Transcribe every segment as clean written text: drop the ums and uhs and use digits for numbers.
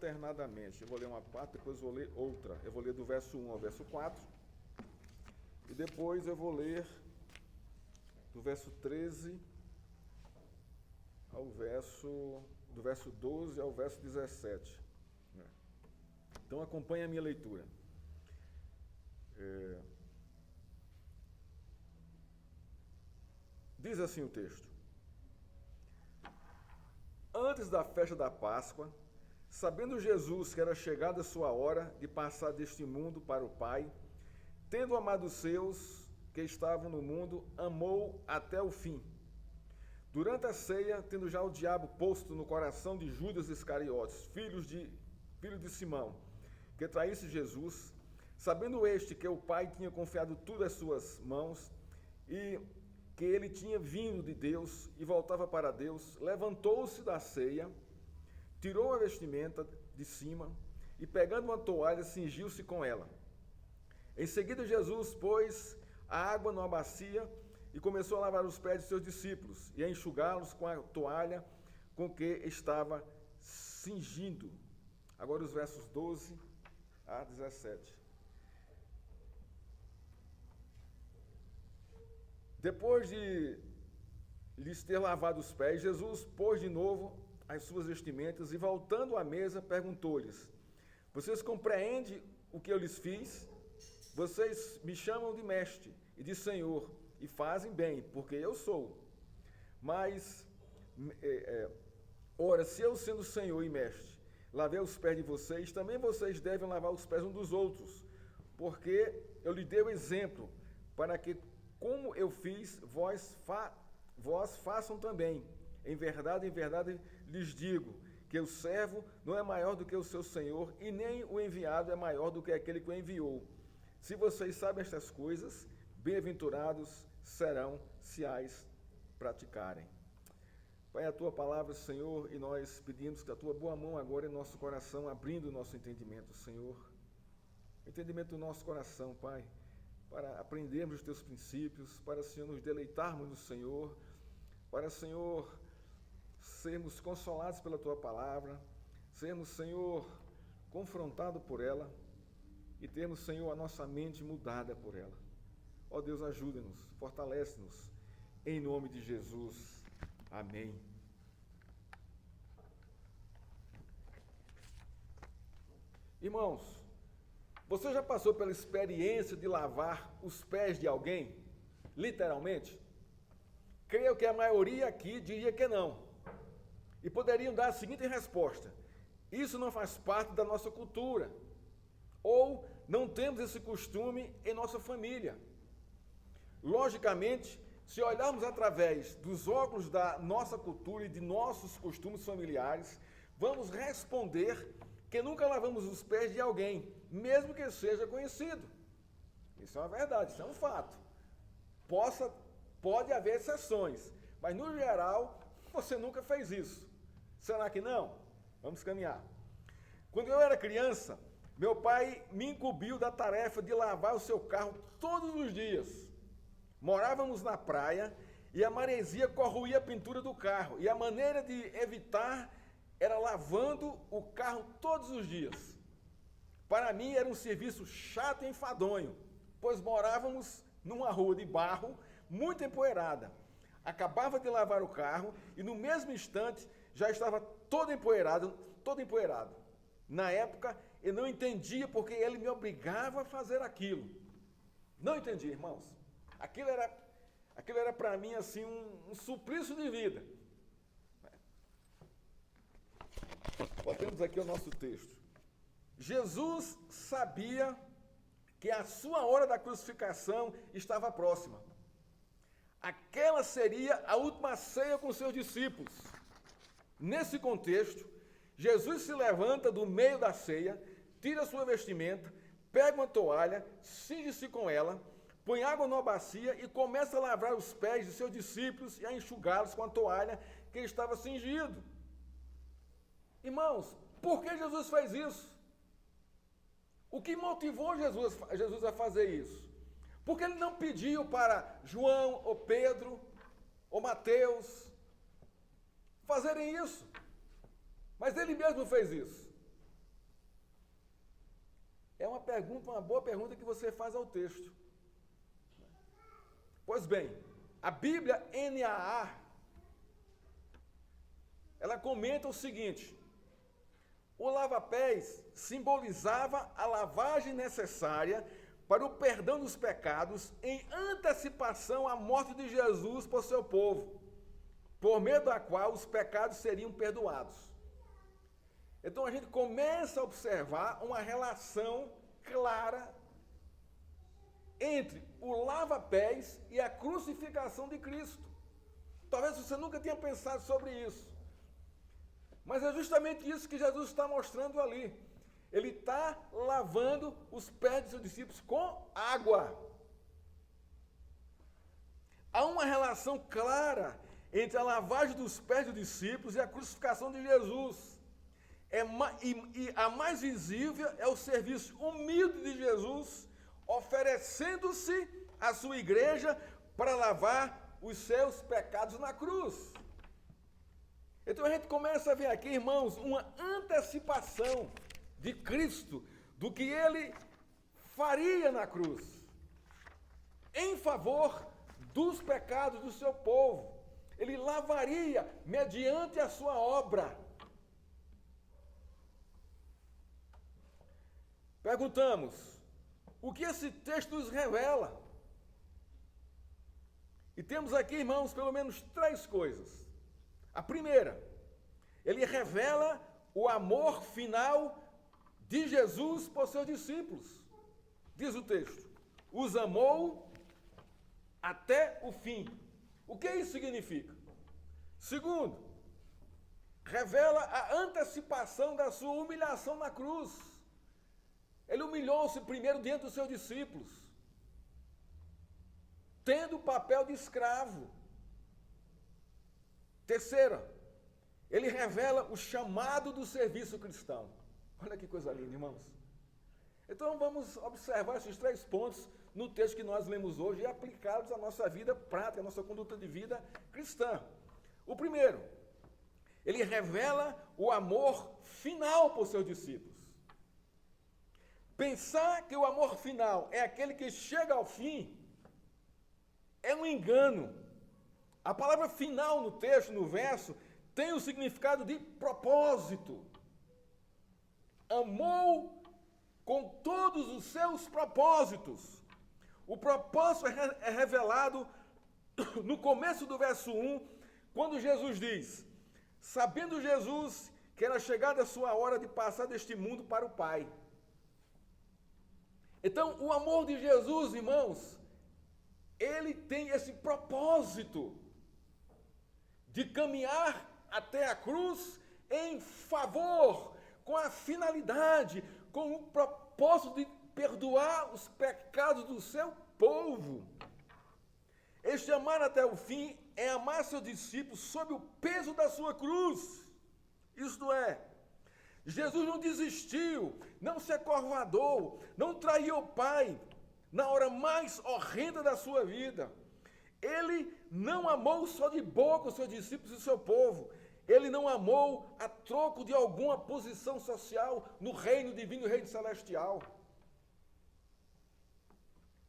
alternadamente. Eu vou ler uma parte, depois vou ler outra. Eu vou ler do verso 1 ao verso 4. E depois eu vou ler do verso 13 ao do verso 12 ao verso 17. Então acompanhe a minha leitura. Diz assim o texto: Antes da festa da Páscoa, sabendo Jesus que era chegada a sua hora de passar deste mundo para o Pai, tendo amado os seus que estavam no mundo, amou até o fim. Durante a ceia, tendo já o diabo posto no coração de Judas Iscariotes, filho de Simão, que traísse Jesus, sabendo este que o Pai tinha confiado tudo às suas mãos e que ele tinha vindo de Deus e voltava para Deus, levantou-se da ceia, tirou a vestimenta de cima e, pegando uma toalha, cingiu-se com ela. Em seguida, Jesus pôs a água numa bacia e começou a lavar os pés de seus discípulos e a enxugá-los com a toalha com que estava cingindo. Agora os versos 12 a 17. Depois de lhes ter lavado os pés, Jesus pôs de novo as suas vestimentas e, voltando à mesa, perguntou-lhes: Vocês compreendem o que eu lhes fiz? Vocês me chamam de mestre e de senhor, e fazem bem, porque eu sou. Mas, ora, se eu, sendo senhor e mestre, lavei os pés de vocês, também vocês devem lavar os pés uns dos outros, porque eu lhe dei o exemplo, para que, como eu fiz, vós façam também. Em verdade, lhes digo, que o servo não é maior do que o seu senhor, e nem o enviado é maior do que aquele que o enviou. Se vocês sabem estas coisas, bem-aventurados serão se as praticarem. Pai, a tua palavra, Senhor, e nós pedimos que a tua boa mão agora em nosso coração, abrindo o nosso entendimento, Senhor. Entendimento do nosso coração, Pai, para aprendermos os teus princípios, para, Senhor, nos deleitarmos no Senhor, para, Senhor, sermos consolados pela tua palavra, sermos, Senhor, confrontados por ela e termos, Senhor, a nossa mente mudada por ela. Ó Deus, ajuda-nos, fortalece-nos, em nome de Jesus. Amém. Irmãos, você já passou pela experiência de lavar os pés de alguém? Literalmente? Creio que a maioria aqui diria que não. E poderiam dar a seguinte resposta: isso não faz parte da nossa cultura. Ou não temos esse costume em nossa família. Logicamente, se olharmos através dos óculos da nossa cultura e de nossos costumes familiares, vamos responder que nunca lavamos os pés de alguém, mesmo que seja conhecido. Isso é uma verdade, isso é um fato. Pode haver exceções, mas no geral, você nunca fez isso. Será que não? Vamos caminhar. Quando eu era criança, meu pai me incumbiu da tarefa de lavar o seu carro todos os dias. Morávamos na praia e a maresia corroía a pintura do carro, e a maneira de evitar era lavando o carro todos os dias. Para mim era um serviço chato e enfadonho, pois morávamos numa rua de barro muito empoeirada. Acabava de lavar o carro e no mesmo instante já estava todo empoeirado. Na época eu não entendia porque ele me obrigava a fazer aquilo. Não entendia, irmãos. Aquilo era para mim assim um suplício de vida. Botemos aqui o nosso texto. Jesus sabia que a sua hora da crucificação estava próxima. Aquela seria a última ceia com seus discípulos. Nesse contexto, Jesus se levanta do meio da ceia, tira sua vestimenta, pega uma toalha, cinge-se com ela, põe água numa bacia e começa a lavar os pés de seus discípulos e a enxugá-los com a toalha que estava cingido. Irmãos, por que Jesus fez isso? O que motivou Jesus a fazer isso? Porque ele não pediu para João, ou Pedro, ou Mateus fazerem isso. Mas ele mesmo fez isso. É uma pergunta, uma boa pergunta que você faz ao texto. Pois bem, a Bíblia NAA, ela comenta o seguinte: o lava-pés simbolizava a lavagem necessária para o perdão dos pecados em antecipação à morte de Jesus por seu povo, por meio da qual os pecados seriam perdoados. Então a gente começa a observar uma relação clara entre o lava-pés e a crucificação de Cristo. Talvez você nunca tenha pensado sobre isso, mas é justamente isso que Jesus está mostrando ali. Ele está lavando os pés dos seus discípulos com água. Há uma relação clara entre a lavagem dos pés dos discípulos e a crucificação de Jesus. E a mais visível é o serviço humilde de Jesus, oferecendo-se à sua igreja para lavar os seus pecados na cruz. Então a gente começa a ver aqui, irmãos, uma antecipação de Cristo do que ele faria na cruz, em favor dos pecados do seu povo. Ele lavaria mediante a sua obra. Perguntamos, o que esse texto nos revela? E temos aqui, irmãos, pelo menos 3 coisas. A primeira, ele revela o amor final de Jesus por seus discípulos. Diz o texto, os amou até o fim. O que isso significa? Segundo, revela a antecipação da sua humilhação na cruz. Ele humilhou-se primeiro diante dos seus discípulos, tendo o papel de escravo. Terceira, ele revela o chamado do serviço cristão. Olha que coisa linda, irmãos. Então vamos observar esses 3 pontos no texto que nós lemos hoje e aplicá-los à nossa vida prática, à nossa conduta de vida cristã. O primeiro, ele revela o amor final por seus discípulos. Pensar que o amor final é aquele que chega ao fim é um engano. A palavra final no texto, no verso, tem o significado de propósito. Amou com todos os seus propósitos. O propósito é revelado no começo do verso 1, quando Jesus diz, sabendo Jesus que era chegada a sua hora de passar deste mundo para o Pai. Então, o amor de Jesus, irmãos, ele tem esse propósito de caminhar até a cruz em favor, com a finalidade, com o propósito de perdoar os pecados do seu povo. Este amar até o fim é amar seus discípulos sob o peso da sua cruz. Isto é, Jesus não desistiu, não se acovardou, não traiu o Pai na hora mais horrenda da sua vida. Ele não amou só de boca os seus discípulos e o seu povo. Ele não amou a troco de alguma posição social no reino divino, reino celestial.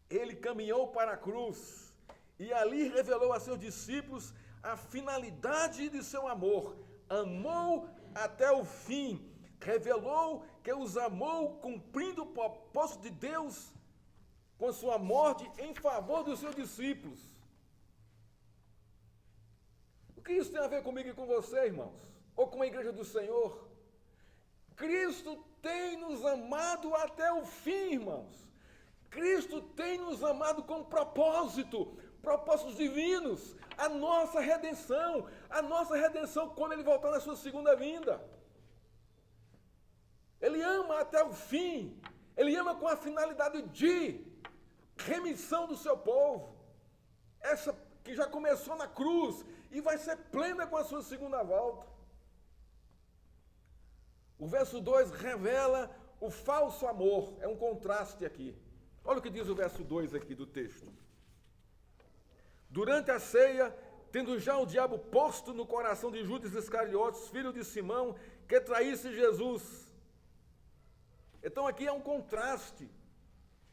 Ele caminhou para a cruz e ali revelou a seus discípulos a finalidade de seu amor. Amou até o fim. Revelou que os amou cumprindo o propósito de Deus com sua morte em favor dos seus discípulos. O que isso tem a ver comigo e com você, irmãos? Ou com a igreja do Senhor? Cristo tem nos amado até o fim, irmãos. Cristo tem nos amado com propósito, propósitos divinos, a nossa redenção quando Ele voltar na sua segunda vinda. Ele ama até o fim, Ele ama com a finalidade de remissão do seu povo, essa que já começou na cruz e vai ser plena com a sua segunda volta. O verso 2 revela o falso amor, é um contraste aqui. Olha o que diz o verso 2 aqui do texto. Durante a ceia, tendo já o diabo posto no coração de Judas Iscariotes, filho de Simão, que traísse Jesus, Então aqui é um contraste.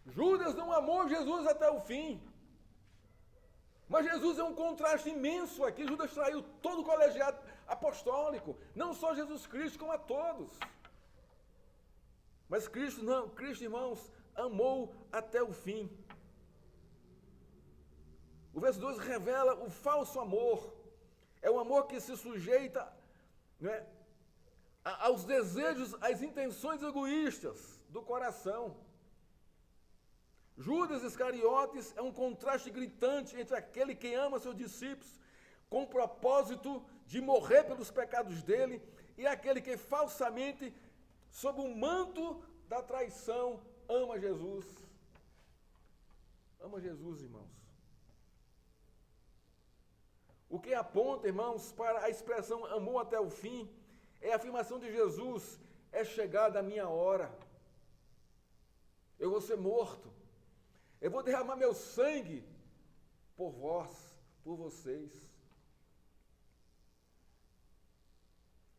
Judas não amou Jesus até o fim. Mas Jesus é um contraste imenso aqui. Judas traiu todo o colegiado apostólico, não só Jesus Cristo, como a todos. Mas Cristo não, Cristo, irmãos, amou até o fim. O verso 2 revela o falso amor. É o amor que se sujeita, né, aos desejos, às intenções egoístas do coração. Judas Iscariotes é um contraste gritante entre aquele que ama seus discípulos com o propósito de morrer pelos pecados dele e aquele que falsamente, sob o manto da traição, ama Jesus. Ama Jesus, irmãos. O que aponta, irmãos, para a expressão amou até o fim, é a afirmação de Jesus, é chegada a minha hora. Eu vou ser morto. Eu vou derramar meu sangue por vós, por vocês.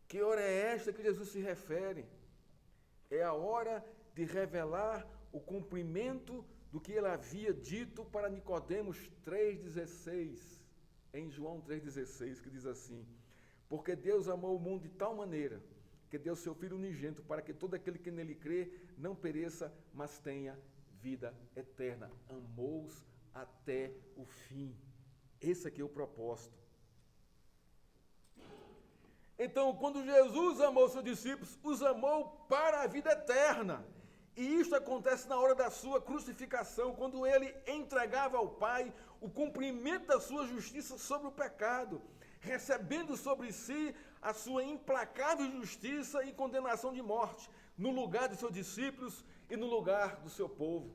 Que hora é esta que Jesus se refere? É a hora de revelar o cumprimento do que ele havia dito para Nicodemos 3,16, em João 3,16, que diz assim: porque Deus amou o mundo de tal maneira que deu seu Filho unigênito para que todo aquele que nele crê não pereça, mas tenha vida eterna. Amou-os até o fim. Esse aqui é o propósito. Então, quando Jesus amou seus discípulos, os amou para a vida eterna. E isto acontece na hora da sua crucificação, quando ele entregava ao Pai o cumprimento da sua justiça sobre o pecado, recebendo sobre si a sua implacável justiça e condenação de morte, no lugar de seus discípulos e no lugar do seu povo.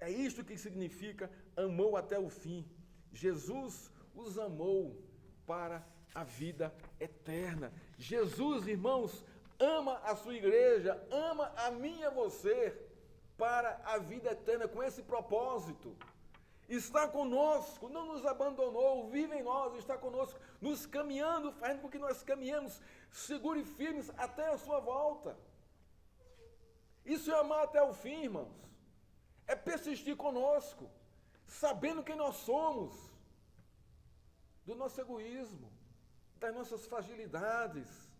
É isto que significa amou até o fim. Jesus os amou para a vida eterna. Jesus, irmãos, ama a sua igreja, ama a mim e a você para a vida eterna, com esse propósito. Está conosco, não nos abandonou, vive em nós, está conosco, nos caminhando, fazendo com que nós caminhemos seguros e firmes até a sua volta. Isso é amar até o fim, irmãos. É persistir conosco, sabendo quem nós somos, do nosso egoísmo, das nossas fragilidades,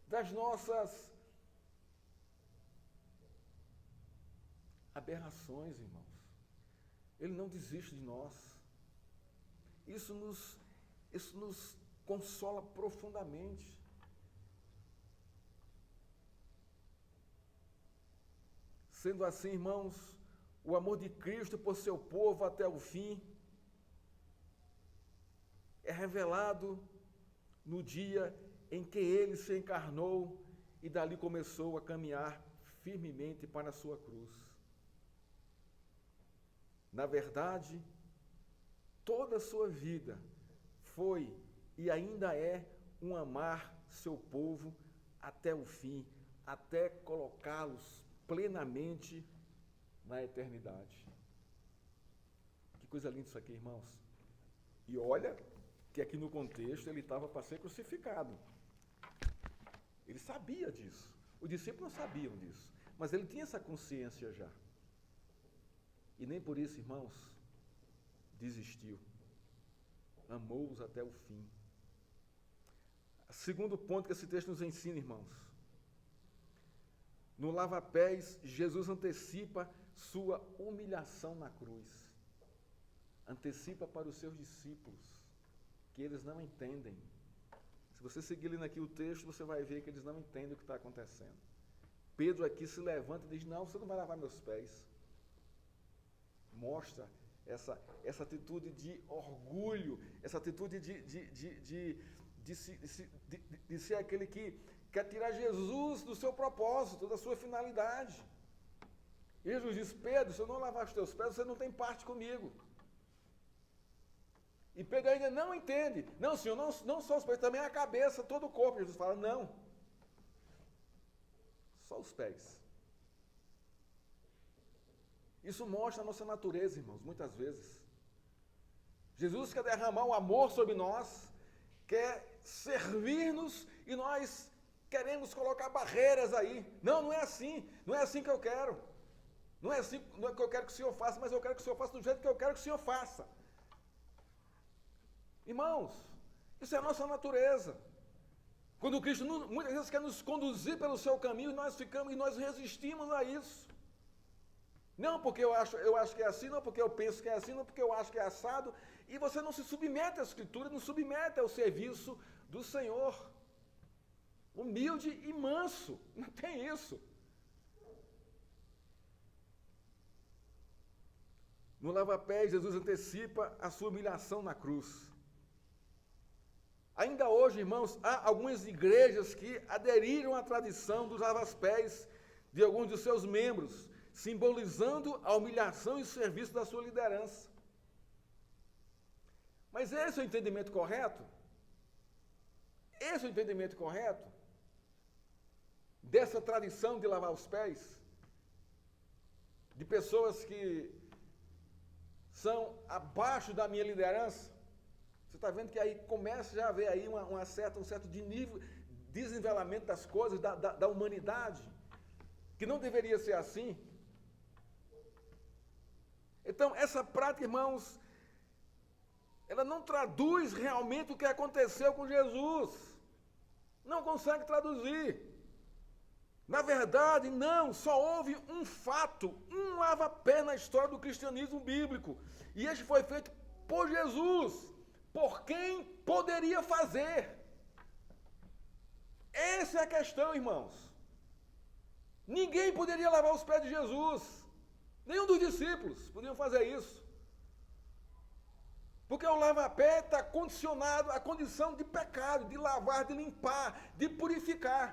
das nossas aberrações, irmãos. Ele não desiste de nós. Isso nos consola profundamente. Sendo assim, irmãos, o amor de Cristo por seu povo até o fim é revelado no dia em que ele se encarnou e dali começou a caminhar firmemente para a sua cruz. Na verdade, toda a sua vida foi e ainda é um amar seu povo até o fim, até colocá-los plenamente na eternidade. Que coisa linda isso aqui, irmãos. E olha que aqui no contexto ele estava para ser crucificado. Ele sabia disso. Os discípulos não sabiam disso, mas ele tinha essa consciência já. E nem por isso, irmãos, desistiu. Amou-os até o fim. Segundo ponto que esse texto nos ensina, irmãos. No lava-pés, Jesus antecipa sua humilhação na cruz. Antecipa para os seus discípulos, que eles não entendem. Se você seguir lendo aqui o texto, você vai ver que eles não entendem o que está acontecendo. Pedro aqui se levanta e diz: não, você não vai lavar meus pés. Mostra essa atitude de orgulho, essa atitude de ser aquele que quer tirar Jesus do seu propósito, da sua finalidade. E Jesus diz: Pedro, se eu não lavar os teus pés, você não tem parte comigo. E Pedro ainda não entende. Não, Senhor, não só os pés, também a cabeça, todo o corpo. Jesus fala: não, só os pés. Isso mostra a nossa natureza, irmãos, muitas vezes. Jesus quer derramar o amor sobre nós, quer servir-nos, e nós queremos colocar barreiras aí. Não, não é assim. Não é assim que eu quero. Não é assim não é que eu quero que o Senhor faça, mas eu quero que o Senhor faça do jeito que eu quero que o Senhor faça. Irmãos, isso é a nossa natureza. Quando Cristo muitas vezes quer nos conduzir pelo seu caminho, nós ficamos e nós resistimos a isso. Não porque eu acho que é assim, não porque eu penso que é assim, não porque eu acho que é assado. E você não se submete à Escritura, não submete ao serviço do Senhor. Humilde e manso, não tem isso. No lava-pés, Jesus antecipa a sua humilhação na cruz. Ainda hoje, irmãos, há algumas igrejas que aderiram à tradição dos lava-pés de alguns de seus membros, simbolizando a humilhação e serviço da sua liderança. Mas esse é o entendimento correto? Esse é o entendimento correto? Dessa tradição de lavar os pés? De pessoas que são abaixo da minha liderança? Você está vendo que aí começa já a haver aí um certo de nível, desnivelamento das coisas, da humanidade, que não deveria ser assim. Então, essa prática, irmãos, ela não traduz realmente o que aconteceu com Jesus. Não consegue traduzir. Na verdade, não, só houve um fato, um lava-pé na história do cristianismo bíblico. E este foi feito por Jesus. Por quem poderia fazer? Essa é a questão, irmãos. Ninguém poderia lavar os pés de Jesus. Nenhum dos discípulos podiam fazer isso. Porque o lava-pé está condicionado à condição de pecado, de lavar, de limpar, de purificar.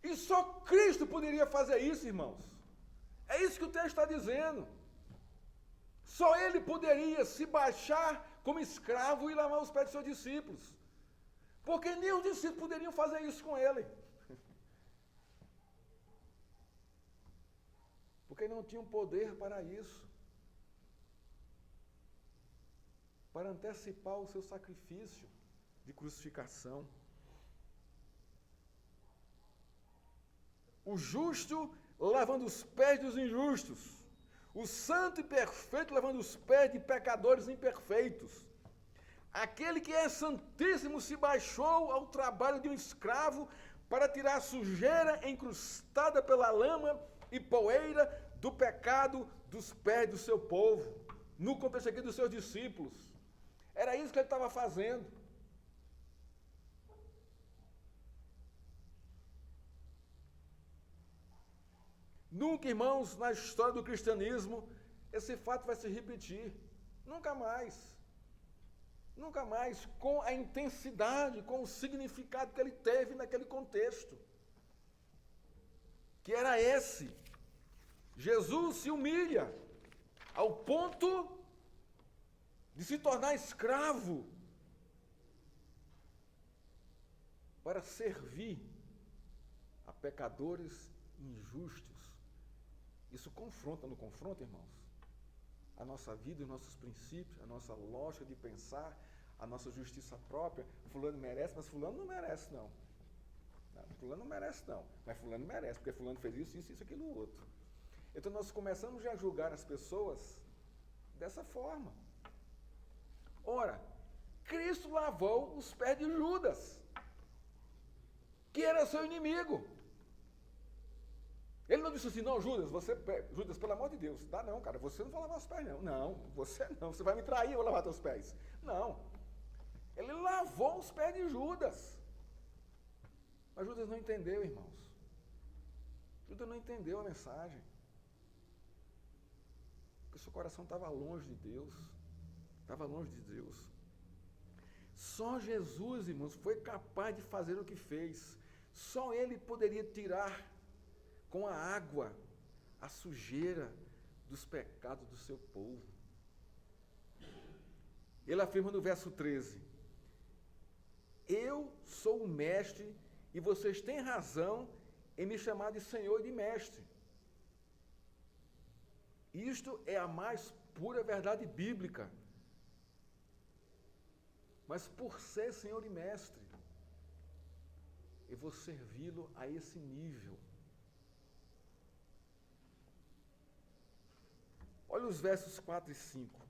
E só Cristo poderia fazer isso, irmãos. É isso que o texto está dizendo. Só ele poderia se baixar como escravo e lavar os pés de seus discípulos. Porque nem os discípulos poderiam fazer isso com ele. Porque não tinham poder para isso. Para antecipar o seu sacrifício de crucificação. O justo lavando os pés dos injustos. O santo e perfeito lavando os pés de pecadores imperfeitos. Aquele que é santíssimo se baixou ao trabalho de um escravo para tirar a sujeira encrustada pela lama e poeira do pecado dos pés do seu povo. No contexto aqui dos seus discípulos. Era isso que ele estava fazendo. Nunca, irmãos, na história do cristianismo, esse fato vai se repetir. Nunca mais. Nunca mais, com a intensidade, com o significado que ele teve naquele contexto. Que era esse. Jesus se humilha ao ponto de se tornar escravo para servir a pecadores injustos. Isso confronta, não confronta, irmãos? A nossa vida, os nossos princípios, a nossa lógica de pensar, a nossa justiça própria. Fulano merece, mas fulano não merece, não. Fulano não merece, não. Mas fulano merece, porque fulano fez isso, aquilo, outro. Então nós começamos já a julgar as pessoas dessa forma. Ora, Cristo lavou os pés de Judas, que era seu inimigo. Ele não disse assim, não, Judas, Judas, pelo amor de Deus, dá não, cara, você não vai lavar os pés, não. Não, você vai me trair, eu vou lavar teus pés. Não. Ele lavou os pés de Judas. Mas Judas não entendeu, irmãos. Judas não entendeu a mensagem. Porque seu coração estava longe de Deus. Estava longe de Deus. Só Jesus, irmãos, foi capaz de fazer o que fez. Só Ele poderia tirar com a água a sujeira dos pecados do seu povo. Ele afirma no verso 13: eu sou o mestre e vocês têm razão em me chamar de Senhor e de Mestre. Isto é a mais pura verdade bíblica. Mas por ser Senhor e Mestre, eu vou servi-lo a esse nível. Olha os versos 4 e 5.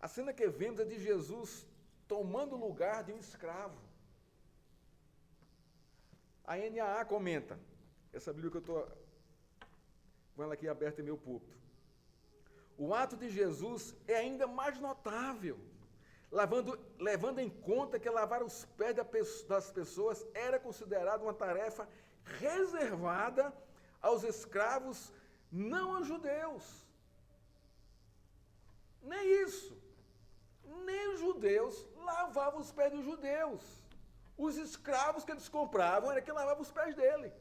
A cena que vemos é de Jesus tomando o lugar de um escravo. A NAA comenta, essa Bíblia que eu estou com ela aqui aberta em meu púlpito. O ato de Jesus é ainda mais notável, levando em conta que lavar os pés das pessoas era considerado uma tarefa reservada aos escravos não aos judeus. Nem isso. Nem os judeus lavavam os pés dos judeus. Os escravos que eles compravam era quem lavava os pés dele.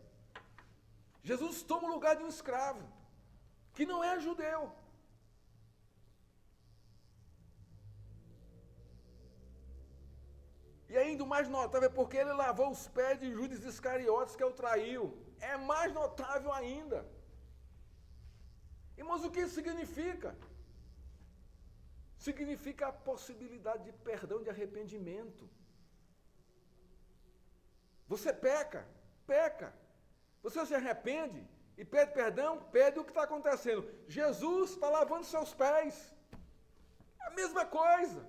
Jesus toma o lugar de um escravo, que não é judeu. E ainda o mais notável é porque ele lavou os pés de Judas Iscariotes, que o traiu. É mais notável ainda. Irmãos, o que isso significa? Significa a possibilidade de perdão, de arrependimento. Você peca. Você se arrepende e pede perdão, pede o que está acontecendo. Jesus está lavando seus pés. É a mesma coisa.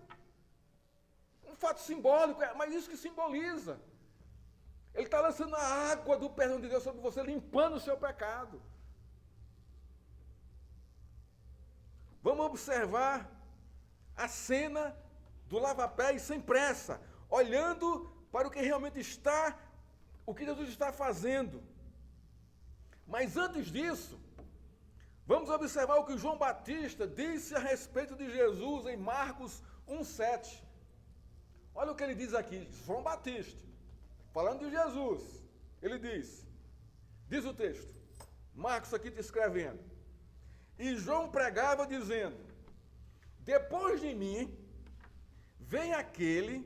Um fato simbólico, mas isso que simboliza. Ele está lançando a água do perdão de Deus sobre você, limpando o seu pecado. Vamos observar a cena do lava-pés sem pressa, olhando para o que realmente está, o que Jesus está fazendo. Mas antes disso, vamos observar o que João Batista disse a respeito de Jesus em Marcos 1,7. Olha o que ele diz aqui, João Batista, falando de Jesus. Ele diz o texto, Marcos aqui está escrevendo, e João pregava dizendo, depois de mim, vem aquele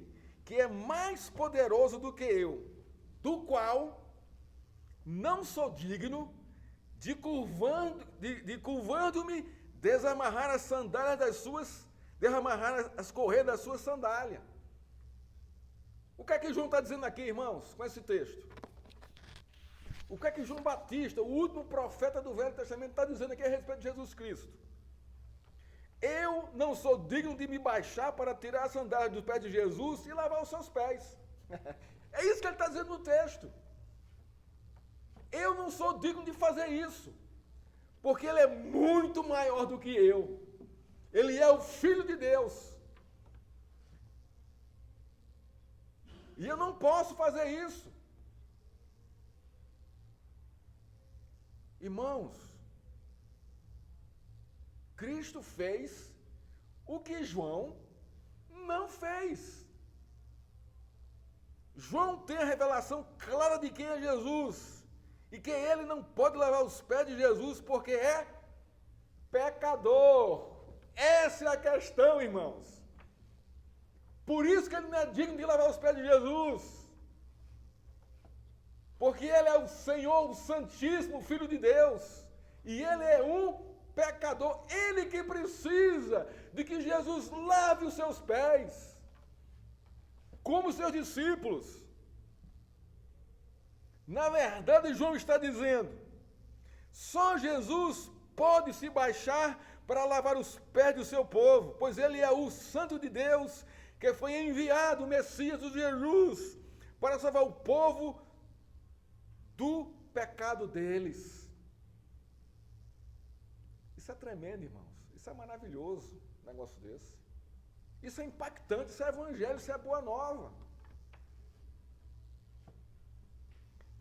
que é mais poderoso do que eu, do qual não sou digno de curvando-me, desamarrar as sandálias das suas, desamarrar as correias das suas sandálias. O que é que João está dizendo aqui, irmãos, com esse texto? O que é que João Batista, o último profeta do Velho Testamento, está dizendo aqui a respeito de Jesus Cristo? Eu não sou digno de me baixar para tirar as sandálias dos pés de Jesus e lavar os seus pés. É isso que ele está dizendo no texto. Eu não sou digno de fazer isso, porque ele é muito maior do que eu. Ele é o Filho de Deus. E eu não posso fazer isso. Irmãos, Cristo fez o que João não fez. João tem a revelação clara de quem é Jesus e que ele não pode lavar os pés de Jesus porque é pecador. Essa é a questão, irmãos. Por isso que ele não é digno de lavar os pés de Jesus. Porque ele é o Senhor, o Santíssimo Filho de Deus. E ele é um pecador. Ele que precisa de que Jesus lave os seus pés. Como seus discípulos. Na verdade, João está dizendo, só Jesus pode se baixar para lavar os pés do seu povo, pois ele é o Santo de Deus, que foi enviado, o Messias, o Jesus, para salvar o povo do pecado deles. Isso é tremendo, irmãos. Isso é maravilhoso, um negócio desse. Isso é impactante, isso é evangelho, isso é boa nova.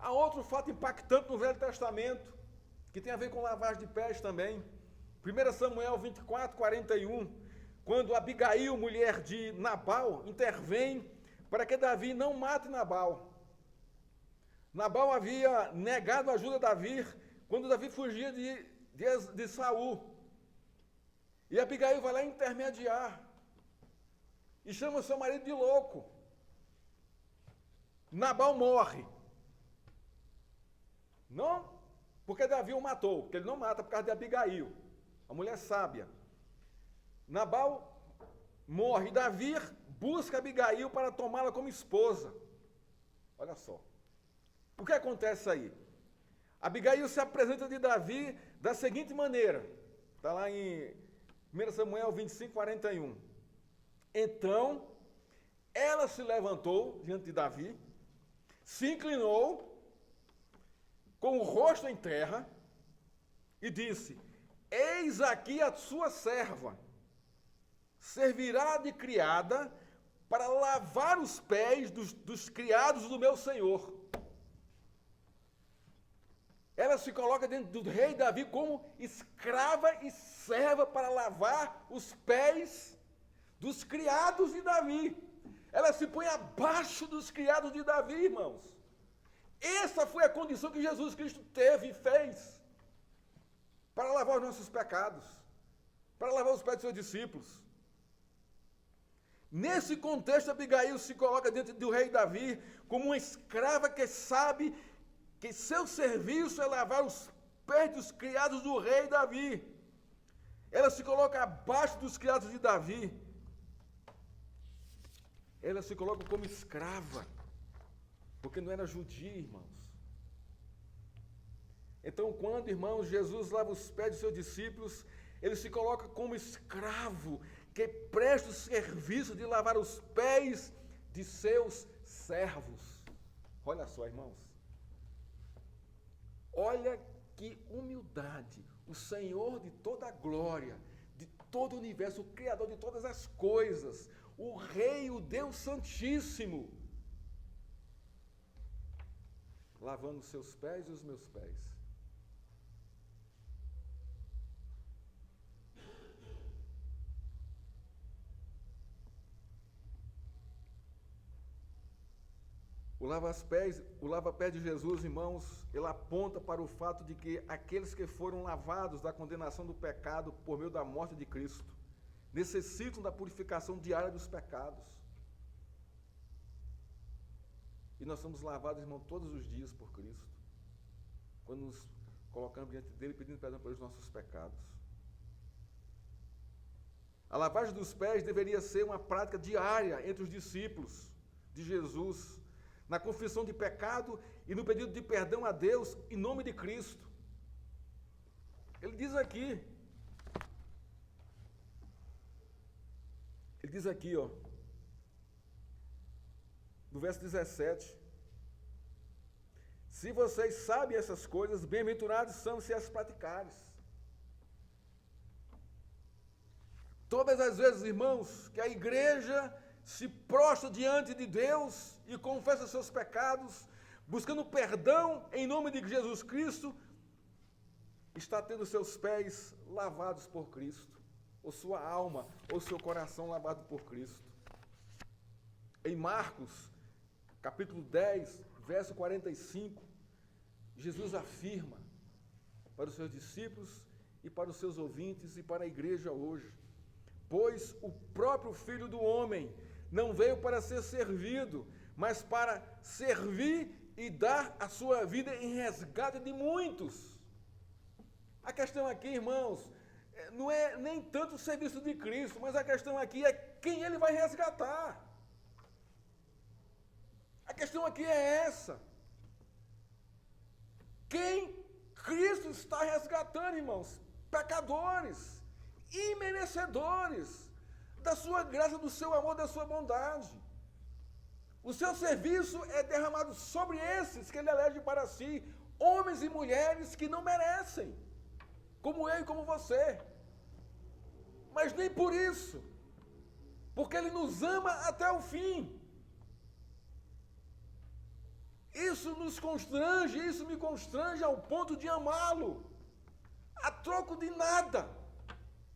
Há outro fato impactante no Velho Testamento, que tem a ver com lavagem de pés também. 1 Samuel 24, 41, quando Abigail, mulher de Nabal, intervém para que Davi não mate Nabal. Nabal havia negado a ajuda a Davi quando Davi fugia de Saul. E Abigail vai lá intermediar. E chama seu marido de louco. Nabal morre. Não porque Davi o matou, porque ele não mata por causa de Abigail, a mulher sábia. Nabal morre. Davi busca Abigail para tomá-la como esposa. Olha só. O que acontece aí? Abigail se apresenta de Davi da seguinte maneira. Está lá em 1 Samuel 25, 41. Então, ela se levantou diante de Davi, se inclinou, com o rosto em terra, e disse: eis aqui a sua serva, servirá de criada para lavar os pés dos criados do meu senhor. Ela se coloca dentro do rei Davi como escrava e serva para lavar os pés dos criados de Davi. Ela se põe abaixo dos criados de Davi, irmãos. Essa foi a condição que Jesus Cristo teve e fez para lavar os nossos pecados, para lavar os pés dos seus discípulos. Nesse contexto, Abigail se coloca diante do rei Davi como uma escrava que sabe que seu serviço é lavar os pés dos criados do rei Davi. Ela se coloca abaixo dos criados de Davi. Ela se coloca como escrava, porque não era judia, irmãos. Então, quando, irmãos, Jesus lava os pés dos seus discípulos, ele se coloca como escravo, que presta o serviço de lavar os pés de seus servos. Olha só, irmãos. Olha que humildade. O Senhor de toda a glória, de todo o universo, o Criador de todas as coisas, o Rei, o Deus Santíssimo, lavando os seus pés e os meus pés. O lava-pés de Jesus, irmãos, ele aponta para o fato de que aqueles que foram lavados da condenação do pecado por meio da morte de Cristo necessitam da purificação diária dos pecados. E nós somos lavados, irmão, todos os dias por Cristo, quando nos colocamos diante dele pedindo perdão pelos nossos pecados. A lavagem dos pés deveria ser uma prática diária entre os discípulos de Jesus, na confissão de pecado e no pedido de perdão a Deus em nome de Cristo. Ele diz aqui, ó, no verso 17, se vocês sabem essas coisas, bem-aventurados são se as praticares. Todas as vezes, irmãos, que a igreja se prostra diante de Deus e confessa seus pecados, buscando perdão em nome de Jesus Cristo, está tendo seus pés lavados por Cristo, ou sua alma, ou seu coração lavado por Cristo. Em Marcos, capítulo 10, verso 45, Jesus afirma para os seus discípulos e para os seus ouvintes e para a igreja hoje: pois o próprio Filho do Homem não veio para ser servido, mas para servir e dar a sua vida em resgate de muitos. A questão aqui, irmãos, não é nem tanto o serviço de Cristo, mas a questão aqui é quem ele vai resgatar. A questão aqui é essa. Quem Cristo está resgatando, irmãos? Pecadores, imerecedores da sua graça, do seu amor, da sua bondade. O seu serviço é derramado sobre esses que ele elege para si, homens e mulheres que não merecem, como eu e como você. Mas nem por isso, porque ele nos ama até o fim. Isso nos constrange, isso me constrange ao ponto de amá-lo, a troco de nada,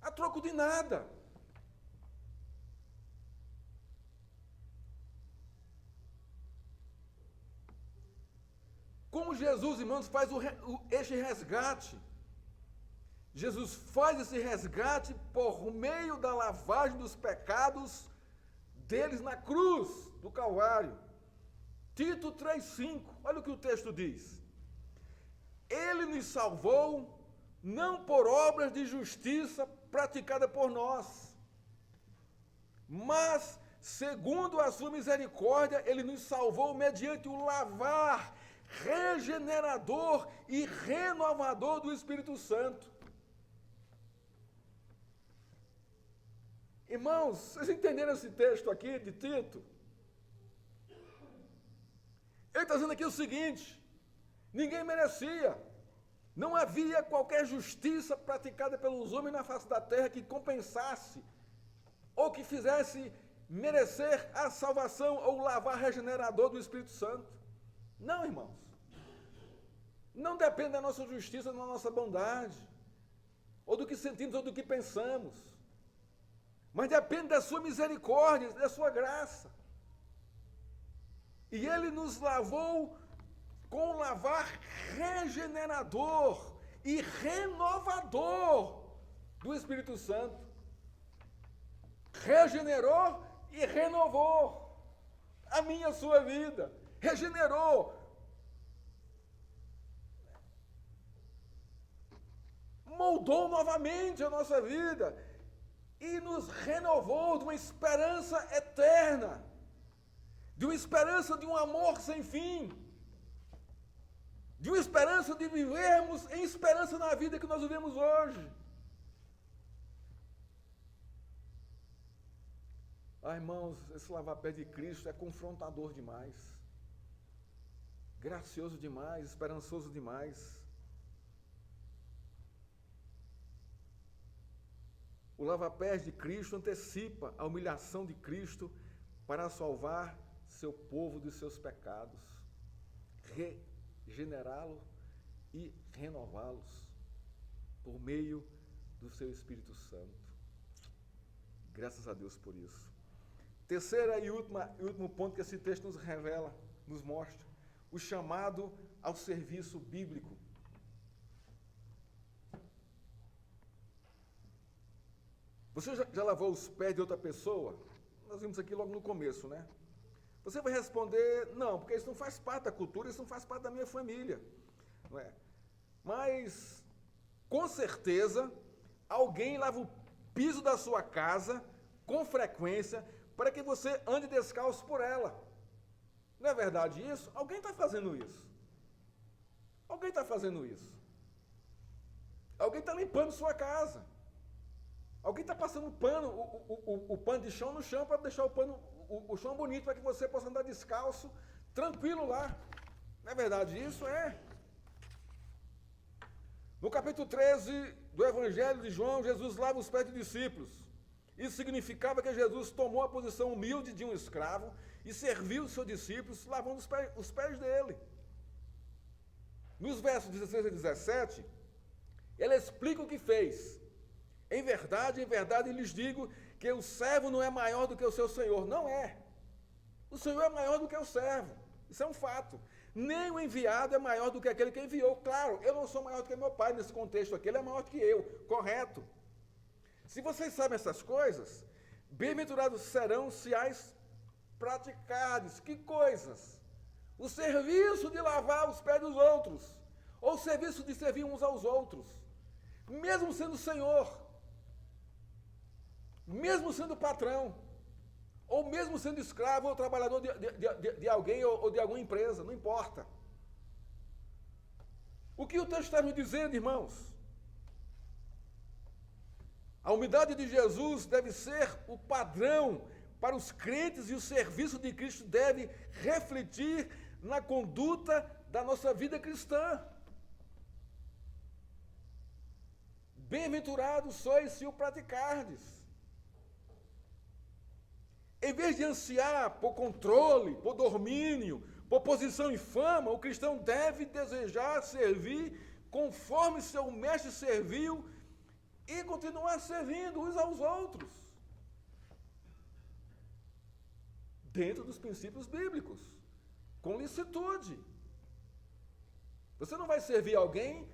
a troco de nada. Como Jesus, irmãos, faz este resgate? Jesus faz esse resgate por meio da lavagem dos pecados deles na cruz do Calvário. Tito 3,5, olha o que o texto diz. Ele nos salvou, não por obras de justiça praticada por nós, mas, segundo a sua misericórdia, ele nos salvou mediante o lavar regenerador e renovador do Espírito Santo. Irmãos, vocês entenderam esse texto aqui de Tito? Ele está dizendo aqui o seguinte: ninguém merecia, não havia qualquer justiça praticada pelos homens na face da terra que compensasse ou que fizesse merecer a salvação ou o lavar regenerador do Espírito Santo. Não, irmãos. Não depende da nossa justiça, da nossa bondade, ou do que sentimos, ou do que pensamos, mas depende da sua misericórdia, da sua graça. E ele nos lavou com um lavar regenerador e renovador do Espírito Santo. Regenerou e renovou a minha e a sua vida. Regenerou. Moldou novamente a nossa vida e nos renovou de uma esperança eterna, de uma esperança de um amor sem fim, de uma esperança de vivermos em esperança na vida que nós vivemos hoje. Irmãos, esse lavar-pés de Cristo é confrontador demais, gracioso demais, esperançoso demais. O lava-pés de Cristo antecipa a humilhação de Cristo para salvar seu povo dos seus pecados, regenerá-lo e renová-los por meio do seu Espírito Santo. Graças a Deus por isso. Terceira e último ponto que esse texto nos revela, nos mostra, o chamado ao serviço bíblico. Você já lavou os pés de outra pessoa? Nós vimos aqui logo no começo, né? Você vai responder, não, porque isso não faz parte da cultura, isso não faz parte da minha família. Não é? Mas, com certeza, alguém lava o piso da sua casa com frequência para que você ande descalço por ela. Não é verdade isso? Alguém está fazendo isso. Alguém está fazendo isso. Alguém está limpando sua casa. Alguém está passando o pano de chão no chão para deixar o chão bonito para que você possa andar descalço, tranquilo lá. Não é verdade isso? É. No capítulo 13 do Evangelho de João, Jesus lava os pés dos discípulos. Isso significava que Jesus tomou a posição humilde de um escravo e serviu os seus discípulos lavando os pés dele. Nos versos 16 e 17, ele explica o que fez. Em verdade, lhes digo que o servo não é maior do que o seu senhor. Não é. O senhor é maior do que o servo. Isso é um fato. Nem o enviado é maior do que aquele que enviou. Claro, eu não sou maior do que meu pai nesse contexto aqui. Ele é maior do que eu. Correto. Se vocês sabem essas coisas, bem-aventurados serão se as praticardes. Que coisas? O serviço de lavar os pés dos outros. Ou o serviço de servir uns aos outros. Mesmo sendo senhor. Mesmo sendo patrão, ou mesmo sendo escravo ou trabalhador de alguém ou de alguma empresa, não importa. O que o texto está nos dizendo, irmãos? A humildade de Jesus deve ser o padrão para os crentes e o serviço de Cristo deve refletir na conduta da nossa vida cristã. Bem-aventurados sois se o praticardes. Em vez de ansiar por controle, por domínio, por posição e fama, o cristão deve desejar servir conforme seu mestre serviu e continuar servindo uns aos outros, dentro dos princípios bíblicos, com licitude. Você não vai servir alguém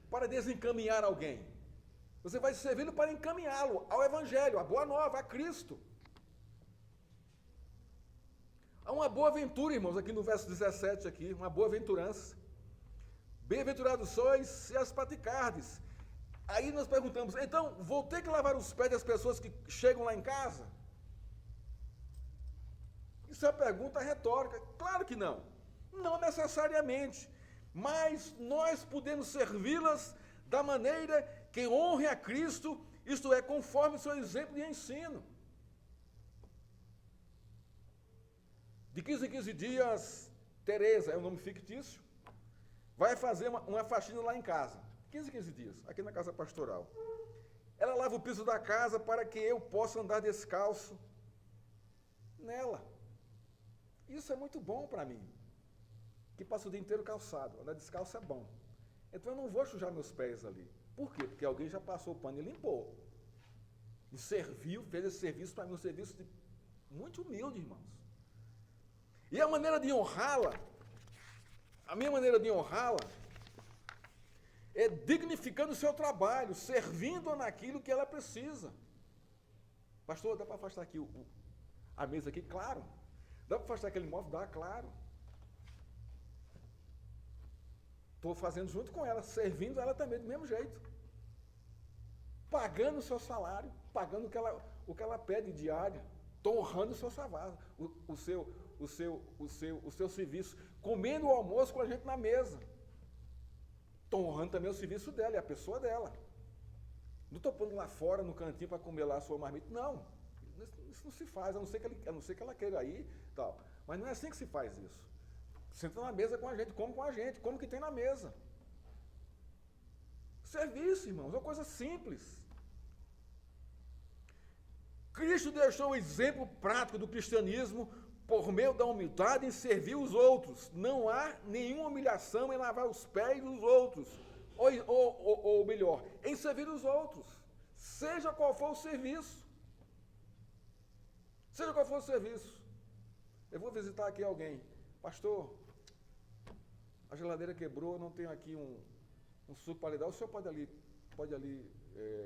para desencaminhar alguém. Você vai servi-lo para encaminhá-lo ao Evangelho, à Boa Nova, a Cristo. Há uma boa aventura, irmãos, aqui no verso 17, aqui, uma boa aventurança. Bem-aventurados sois se as praticardes. Aí nós perguntamos, então, vou ter que lavar os pés das pessoas que chegam lá em casa? Isso é uma pergunta retórica. Claro que não. Não necessariamente. mas nós podemos servi-las da maneira que honre a Cristo, isto é, conforme o seu exemplo de ensino. De 15 em 15 dias, Tereza, é um nome fictício, vai fazer uma faxina lá em casa. 15 em 15 dias, aqui na casa pastoral. Ela lava o piso da casa para que eu possa andar descalço nela. Isso é muito bom para mim, que passo o dia inteiro calçado. Andar descalço é bom. Então eu não vou sujar meus pés ali. Por quê? Porque alguém já passou o pano e limpou. E serviu, fez esse serviço para mim, um serviço muito humilde, irmãos. E a maneira de honrá-la, a minha maneira de honrá-la, é dignificando o seu trabalho, servindo-a naquilo que ela precisa. Pastor, dá para afastar aqui a mesa aqui? Claro. Dá para afastar aquele móvel? Dá, claro. Estou fazendo junto com ela, servindo ela também do mesmo jeito. Pagando o seu salário, pagando o que ela pede diária. Estou honrando o seu salário, o seu serviço. Comendo o almoço com a gente na mesa. Estou honrando também o serviço dela e a pessoa dela. Não estou pondo lá fora, no cantinho, para comer lá a sua marmita. Não, isso não se faz, a não ser que ela queira ir, tal. Mas não é assim que se faz isso. Senta na mesa com a gente, come com a gente, come o que tem na mesa. Serviço, irmãos, é uma coisa simples. Cristo deixou o exemplo prático do cristianismo por meio da humildade em servir os outros. Não há nenhuma humilhação em lavar os pés dos outros. Ou melhor, em servir os outros. Seja qual for o serviço. Seja qual for o serviço. Eu vou visitar aqui alguém. Pastor, a geladeira quebrou, não tenho aqui um suco para lhe dar. O senhor pode ali,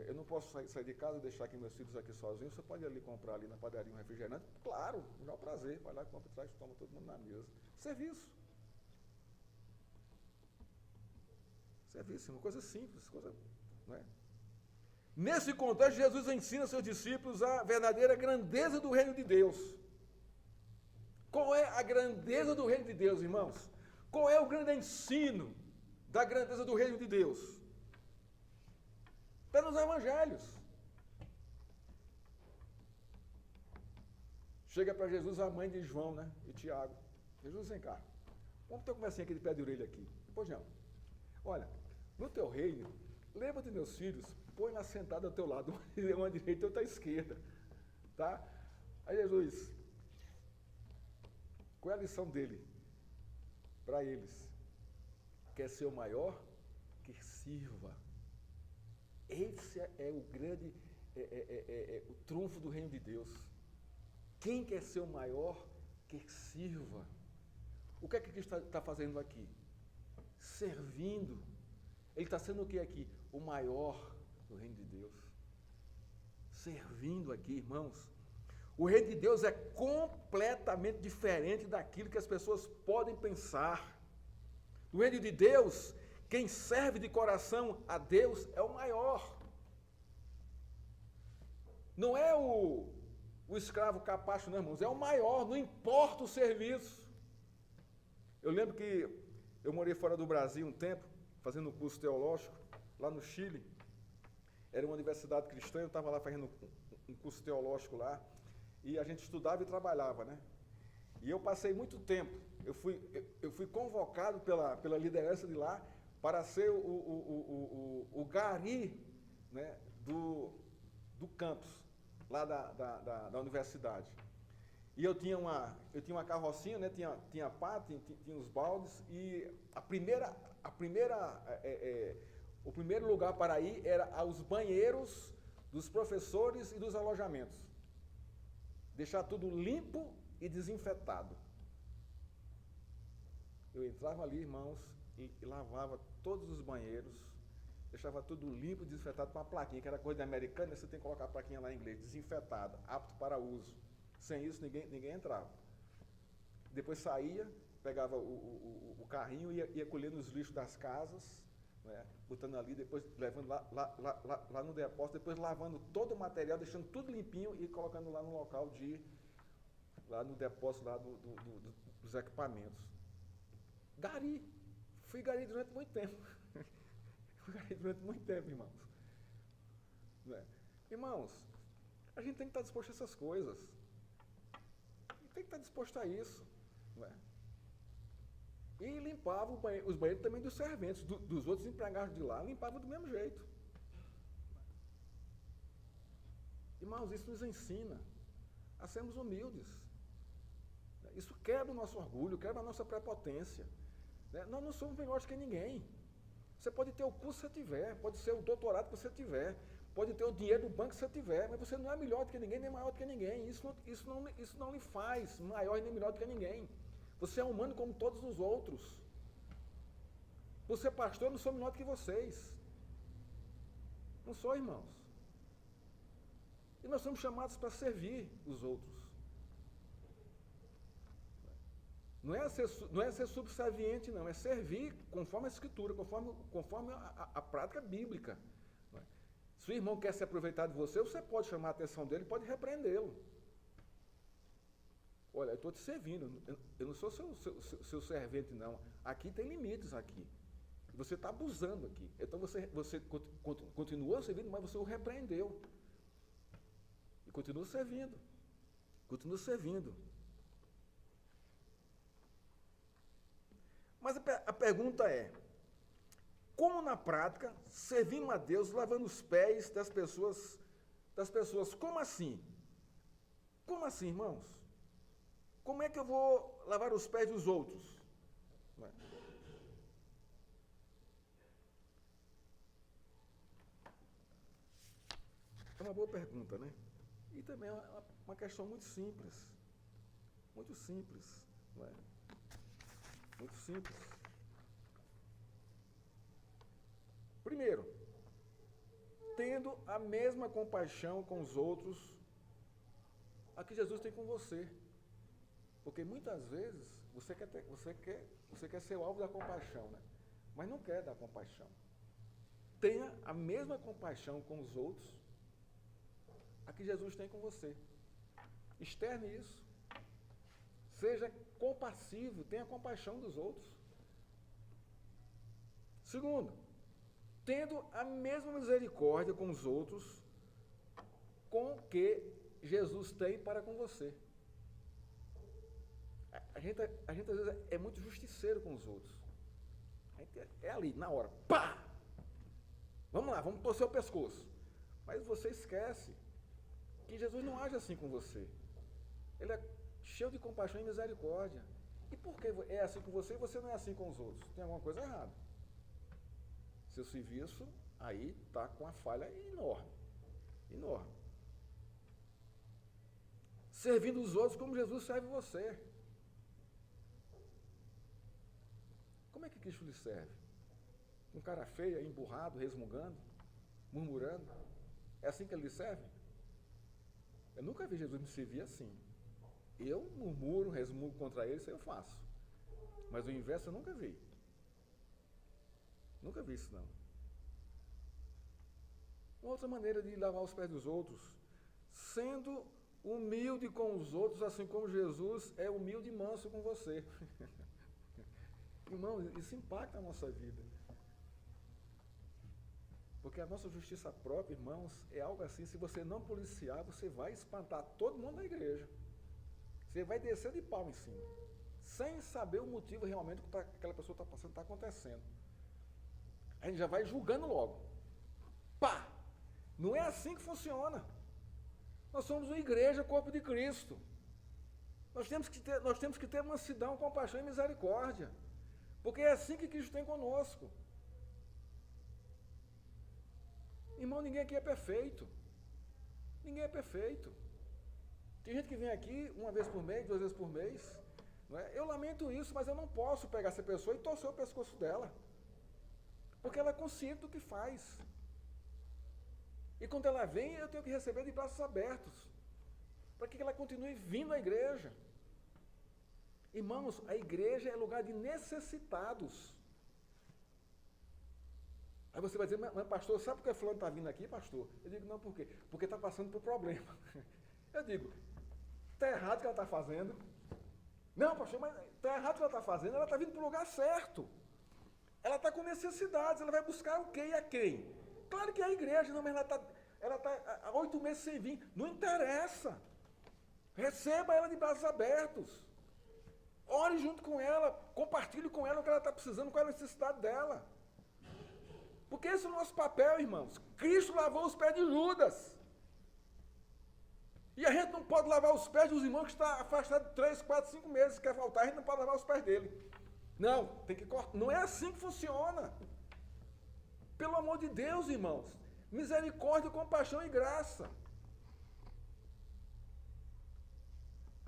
eu não posso sair de casa e deixar aqui meus filhos aqui sozinhos. O senhor pode ali comprar ali na padaria um refrigerante? Claro, me dá um prazer. Vai lá, compra, traz, toma todo mundo na mesa. Serviço. Serviço, uma coisa simples, não é? Nesse contexto, Jesus ensina aos seus discípulos a verdadeira grandeza do reino de Deus. Qual é a grandeza do reino de Deus, irmãos? Qual é o grande ensino da grandeza do reino de Deus? Está nos evangelhos. Chega para Jesus a mãe de João, né? E Tiago. Jesus, vem cá. Vamos ter uma conversinha aqui de pé de orelha aqui. Pois não. Olha, no teu reino, lembra-te meus filhos, põe lá sentado ao teu lado, uma à direita e outra à esquerda. Tá? Aí Jesus, qual é a lição dele? Para eles. Quer ser o maior? Que sirva. Esse é o grande, o trunfo do reino de Deus. Quem quer ser o maior? Que sirva. O que é que Cristo está fazendo aqui? Servindo. Ele está sendo o que aqui? O maior do reino de Deus. Servindo aqui, irmãos. O reino de Deus é completamente diferente daquilo que as pessoas podem pensar. No reino de Deus, quem serve de coração a Deus é o maior. Não é o escravo capacho, não, irmãos. É o maior, não importa o serviço. Eu lembro que eu morei fora do Brasil um tempo, fazendo um curso teológico, lá no Chile. Era uma universidade cristã, eu estava lá fazendo um curso teológico lá, e a gente estudava e trabalhava, né? E eu passei muito tempo, eu fui convocado pela liderança de lá para ser o gari, né, do campus, lá da universidade. E eu tinha uma carrocinha, né, tinha pá, tinha os baldes, e o primeiro lugar para ir era aos banheiros dos professores e dos alojamentos. Deixar tudo limpo e desinfetado. Eu entrava ali, irmãos, e lavava todos os banheiros, deixava tudo limpo e desinfetado com uma plaquinha, que era coisa de americana, você tem que colocar a plaquinha lá em inglês, desinfetado, apto para uso. Sem isso, ninguém entrava. Depois saía, pegava o carrinho e ia colhendo os lixos das casas, né, botando ali, depois levando lá no depósito, depois lavando todo o material, deixando tudo limpinho e colocando lá no local lá no depósito lá dos equipamentos. Gari, Fui gari durante muito tempo. Fui gari durante muito tempo, irmãos. Não é? Irmãos, a gente tem que estar disposto a essas coisas. Tem que estar disposto a isso. Não é? E limpava os banheiros também dos serventes, dos outros empregados de lá, limpava do mesmo jeito. Irmãos, isso nos ensina a sermos humildes. Isso quebra o nosso orgulho, quebra a nossa prepotência. Nós não somos melhores que ninguém. Você pode ter o curso que você tiver, pode ser o doutorado que você tiver, pode ter o dinheiro do banco que você tiver, mas você não é melhor do que ninguém, nem maior do que ninguém. Isso não lhe faz maior nem melhor do que ninguém. Você é humano como todos os outros. Você é pastor, eu não sou menor do que vocês. Não sou, irmãos. E nós somos chamados para servir os outros. Não é ser subserviente, não. É servir conforme a Escritura, conforme a prática bíblica. Se o irmão quer se aproveitar de você, você pode chamar a atenção dele, pode repreendê-lo. Olha, eu estou te servindo, eu não sou seu servente, não. Aqui tem limites aqui. Você está abusando aqui. Então você continuou servindo, mas você o repreendeu. E continua servindo. Continua servindo. Mas a pergunta é, como na prática, servindo a Deus, lavando os pés das pessoas, como assim? Como assim, irmãos? Como é que eu vou lavar os pés dos outros? É uma boa pergunta, né? E também é uma questão muito simples. Muito simples, não é? Muito simples. Primeiro, tendo a mesma compaixão com os outros a que Jesus tem com você. Porque muitas vezes você quer ser o alvo da compaixão, né? Mas não quer dar compaixão. Tenha a mesma compaixão com os outros a que Jesus tem com você. Externe isso. Seja compassivo, tenha compaixão dos outros. Segundo, tendo a mesma misericórdia com os outros com que Jesus tem para com você. A gente às vezes é muito justiceiro com os outros. A gente é ali, na hora, pá! Vamos lá, vamos torcer o pescoço. Mas você esquece que Jesus não age assim com você. Ele é cheio de compaixão e misericórdia. E por que é assim com você e você não é assim com os outros? Tem alguma coisa errada. Seu serviço aí está com uma falha enorme. Enorme. Servindo os outros como Jesus serve você. Como é que Cristo lhe serve? Com cara feia, emburrado, resmungando, murmurando? É assim que ele lhe serve? Eu nunca vi Jesus me servir assim. Eu murmuro, resmungo contra ele, isso eu faço. Mas o inverso eu nunca vi. Nunca vi isso, não. Uma outra maneira de lavar os pés dos outros, sendo humilde com os outros, assim como Jesus é humilde e manso com você. Irmão, isso impacta a nossa vida. Porque a nossa justiça própria, irmãos, é algo assim, se você não policiar, você vai espantar todo mundo da igreja. Você vai descer de pau em cima, sem saber o motivo realmente que aquela pessoa está passando, está acontecendo. A gente já vai julgando logo. Pá! Não é assim que funciona. Nós somos uma igreja, corpo de Cristo. Nós temos que ter mansidão, compaixão e misericórdia. Porque é assim que Cristo tem conosco. Irmão, ninguém aqui é perfeito. Ninguém é perfeito. Tem gente que vem aqui uma vez por mês, 2 vezes por mês. Não é? Eu lamento isso, mas eu não posso pegar essa pessoa e torcer o pescoço dela. Porque ela é consciente do que faz. E quando ela vem, eu tenho que receber de braços abertos. Para que ela continue vindo à igreja. Irmãos, a igreja é lugar de necessitados. Aí você vai dizer, mas pastor, sabe por que fulano está vindo aqui, pastor? Eu digo, não, por quê? Porque está passando por problema. Eu digo, está errado o que ela está fazendo. Não, pastor, mas está errado o que ela está fazendo, ela está vindo para o lugar certo. Ela está com necessidades, ela vai buscar o quê e a quem? Claro que é a igreja, não, mas ela tá há 8 meses sem vir. Não interessa. Receba ela de braços abertos. Ore junto com ela, compartilhe com ela o que ela está precisando, qual é a necessidade dela. Porque esse é o nosso papel, irmãos. Cristo lavou os pés de Judas. E a gente não pode lavar os pés dos irmãos que estão afastados 3, 4, 5 meses, quer voltar, a gente não pode lavar os pés dele. Não, tem que cortar. Não é assim que funciona. Pelo amor de Deus, irmãos. Misericórdia, compaixão e graça.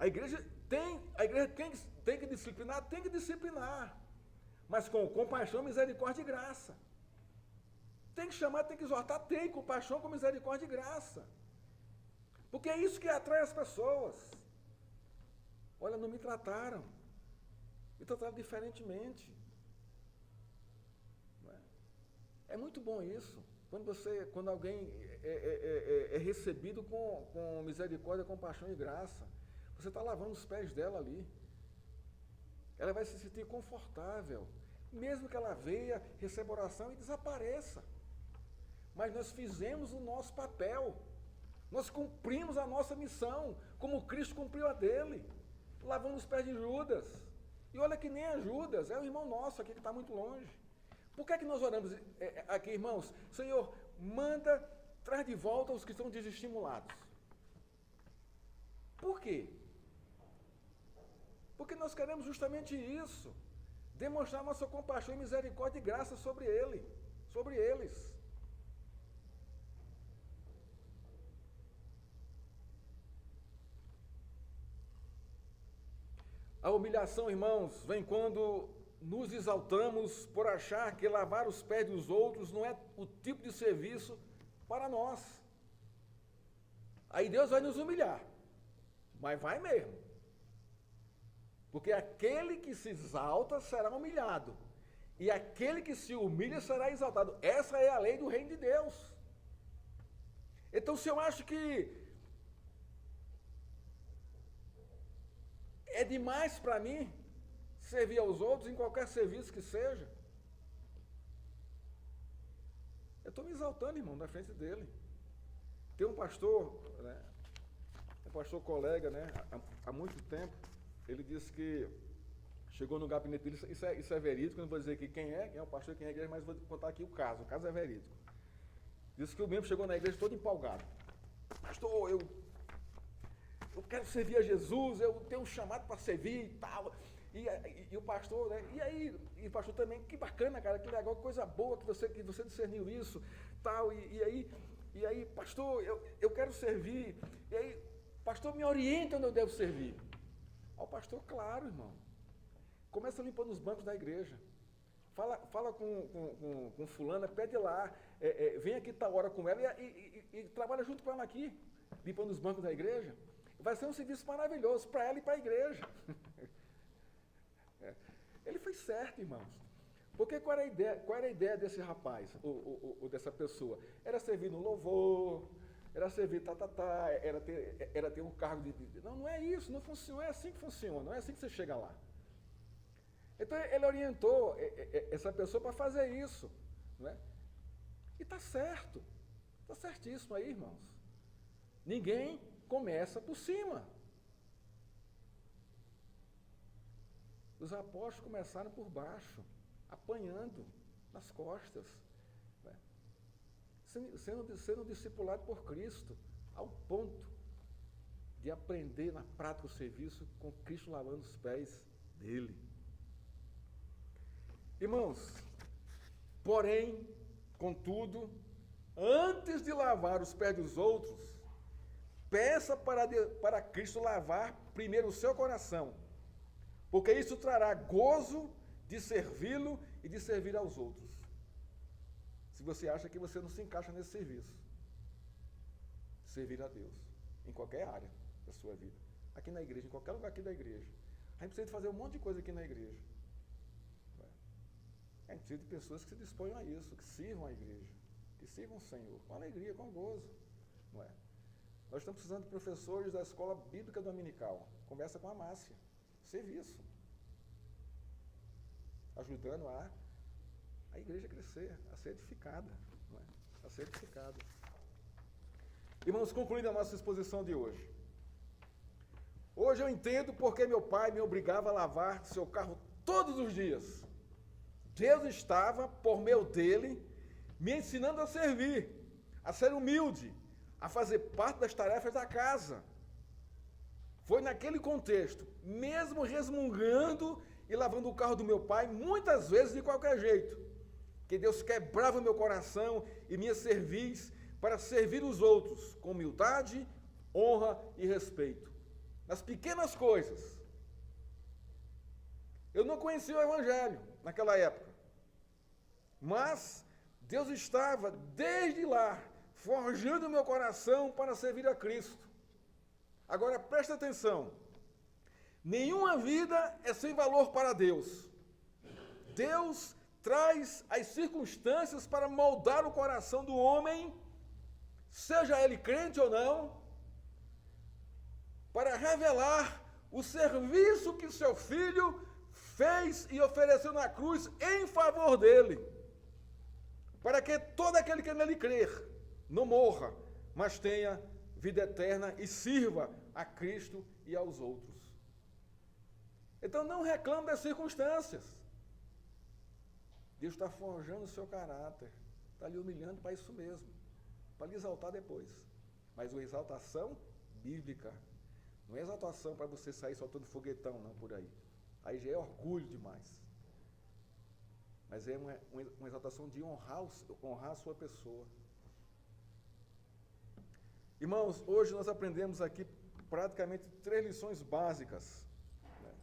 A igreja tem que disciplinar, tem que disciplinar. Mas com compaixão, misericórdia e graça. Tem que chamar, tem que exortar, tem compaixão com misericórdia e graça. Porque é isso que atrai as pessoas. Olha, não me trataram. Me trataram diferentemente. Não é? É muito bom isso. Quando alguém é recebido com misericórdia, compaixão e graça, você está lavando os pés dela ali. Ela vai se sentir confortável. Mesmo que ela venha, receba oração e desapareça. Mas nós fizemos o nosso papel. Nós cumprimos a nossa missão, como Cristo cumpriu a dele, lavando os pés de Judas. E olha que nem é Judas, é o irmão nosso aqui que está muito longe. Por que é que nós oramos aqui, irmãos? Senhor, traz de volta os que estão desestimulados. Por quê? Porque nós queremos justamente isso, demonstrar nossa compaixão e misericórdia e graça sobre eles. A humilhação, irmãos, vem quando nos exaltamos por achar que lavar os pés dos outros não é o tipo de serviço para nós. Aí Deus vai nos humilhar, mas vai mesmo. Porque aquele que se exalta será humilhado, e aquele que se humilha será exaltado. Essa é a lei do reino de Deus. Então, se eu acho que é demais para mim servir aos outros em qualquer serviço que seja, eu estou me exaltando, irmão, na frente dele. Tem um pastor, né, um pastor colega, né, há muito tempo, ele disse que chegou no gabinete dele, isso é verídico, não vou dizer aqui quem é o pastor, quem é a igreja, mas vou contar aqui o caso é verídico. Disse que o membro chegou na igreja todo empolgado. Pastor, eu quero servir a Jesus, eu tenho um chamado para servir e tal. E o pastor, né? E o pastor também, que bacana, cara, que legal, coisa boa que você discerniu isso, tal. E aí, pastor, eu quero servir. E aí, pastor, me orienta onde eu devo servir. Ó, pastor, claro, irmão. Começa limpando os bancos da igreja. Fala com fulana, pede lá, vem aqui tal hora com ela e trabalha junto com ela aqui, limpando os bancos da igreja. Vai ser um serviço maravilhoso para ela e para a igreja. Ele fez certo, irmãos. Porque qual era a ideia desse rapaz, ou dessa pessoa? Era servir no louvor, era servir era ter um cargo de... Não é isso, não funciona, não é assim que funciona, não é assim que você chega lá. Então ele orientou essa pessoa para fazer isso. Não é? E está certo, está certíssimo aí, irmãos. Ninguém começa por cima. Os apóstolos começaram por baixo, apanhando nas costas, né? sendo discipulado por Cristo, ao ponto de aprender na prática o serviço com Cristo lavando os pés dele. Irmãos, porém, contudo, antes de lavar os pés dos outros, peça para Cristo lavar primeiro o seu coração, porque isso trará gozo de servi-lo e de servir aos outros. Se você acha que você não se encaixa nesse serviço, servir a Deus, em qualquer área da sua vida, aqui na igreja, em qualquer lugar aqui da igreja. A gente precisa fazer um monte de coisa aqui na igreja. A gente precisa de pessoas que se disponham a isso, que sirvam a igreja, que sirvam o Senhor, com alegria, com gozo. Não é? Nós estamos precisando de professores da escola bíblica dominical. Conversa com a Márcia. Serviço. Ajudando a a igreja crescer, a ser edificada, não é? A ser edificada. Irmãos, concluindo a nossa exposição de hoje. Hoje eu entendo porque meu pai me obrigava a lavar seu carro todos os dias. Deus estava, por meio dele, me ensinando a servir, a ser humilde, a fazer parte das tarefas da casa. Foi naquele contexto, mesmo resmungando e lavando o carro do meu pai, muitas vezes de qualquer jeito, que Deus quebrava o meu coração e minha cerviz para servir os outros com humildade, honra e respeito. Nas pequenas coisas. Eu não conhecia o Evangelho naquela época, mas Deus estava, desde lá, forjando o meu coração para servir a Cristo. Agora, presta atenção. Nenhuma vida é sem valor para Deus. Deus traz as circunstâncias para moldar o coração do homem, seja ele crente ou não, para revelar o serviço que seu filho fez e ofereceu na cruz em favor dele, para que todo aquele que nele crer não morra, mas tenha vida eterna e sirva a Cristo e aos outros. Então não reclame das circunstâncias. Deus está forjando o seu caráter, está lhe humilhando para isso mesmo, para lhe exaltar depois. Mas uma exaltação bíblica, não é exaltação para você sair soltando foguetão, não, por aí. Aí já é orgulho demais. Mas é uma exaltação de honrar a sua pessoa. Irmãos, hoje nós aprendemos aqui praticamente 3 lições básicas, né,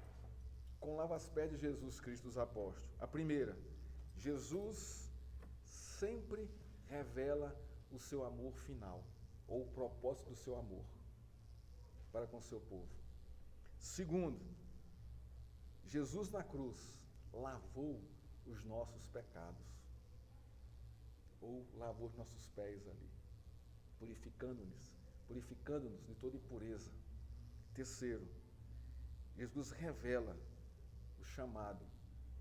com o lava-pés de Jesus Cristo dos apóstolos. A primeira, Jesus sempre revela o seu amor final, ou o propósito do seu amor para com o seu povo. Segundo, Jesus na cruz lavou os nossos pecados, ou lavou os nossos pés ali, purificando-nos de toda impureza. Terceiro, Jesus revela o chamado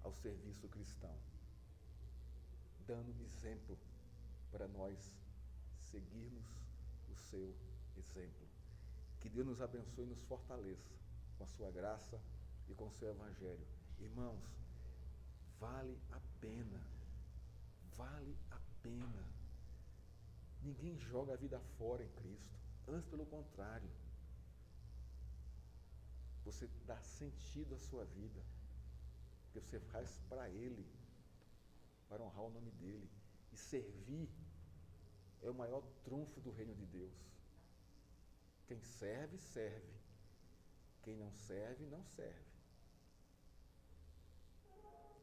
ao serviço cristão, dando exemplo para nós seguirmos o seu exemplo. Que Deus nos abençoe e nos fortaleça com a sua graça e com o seu evangelho. Irmãos, vale a pena. Ninguém joga a vida fora em Cristo. Antes, pelo contrário. Você dá sentido à sua vida, porque você faz para Ele, para honrar o nome dEle. E servir é o maior trunfo do reino de Deus. Quem serve, serve. Quem não serve, não serve.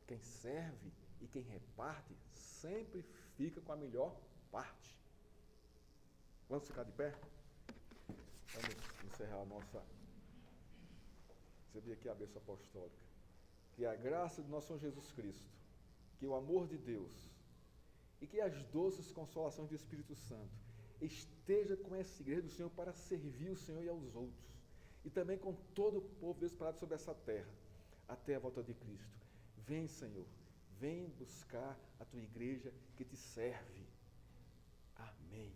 Quem serve e quem reparte sempre fica com a melhor parte. Vamos ficar de pé? Vamos encerrar a nossa... Receber aqui a bênção apostólica. Que a graça do nosso Senhor Jesus Cristo, que o amor de Deus e que as doces consolações do Espírito Santo esteja com essa igreja do Senhor para servir o Senhor e aos outros. E também com todo o povo de Deus parado sobre essa terra, até a volta de Cristo. Vem, Senhor, vem buscar a tua igreja que te serve. Amém.